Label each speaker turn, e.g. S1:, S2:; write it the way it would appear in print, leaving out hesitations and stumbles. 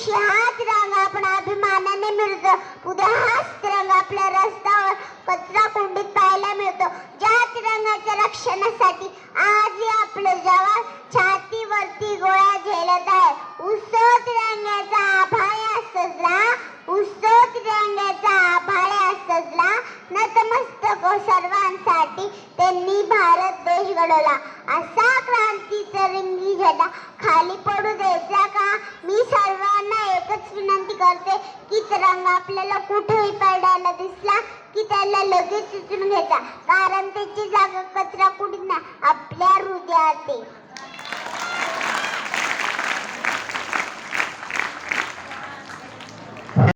S1: दिवशी हाच रंग आपण अभिमानाने मिळतो, उद्या हाच रंग आपल्या रस्त्यावर कचरा कुंडीत पाहायला मिळतो. ज्याच रंगाच्या रक्षणासाठी आजही आपलं जवान छातीवरती गोळ्या झेलत आहे. उसोत रंगाचा आभाळा सजला, उसोत रंगाचा आभाळा सजला, नतमस्तक सर्वांसाठी त्यांनी भारत देश घडवला. असा क्रांतीचा रंगी झेंडा खाली पडू द्यायचा का? मी सर्वांना एकच विनंती करते की तिरंगा आपल्याला कुठेही पडायला दिसला की त्याला लगेच उचलून घ्यायचा, कारण त्याची जागा कचरा कुंडीत नाही, आपल्या हृदयात आहे.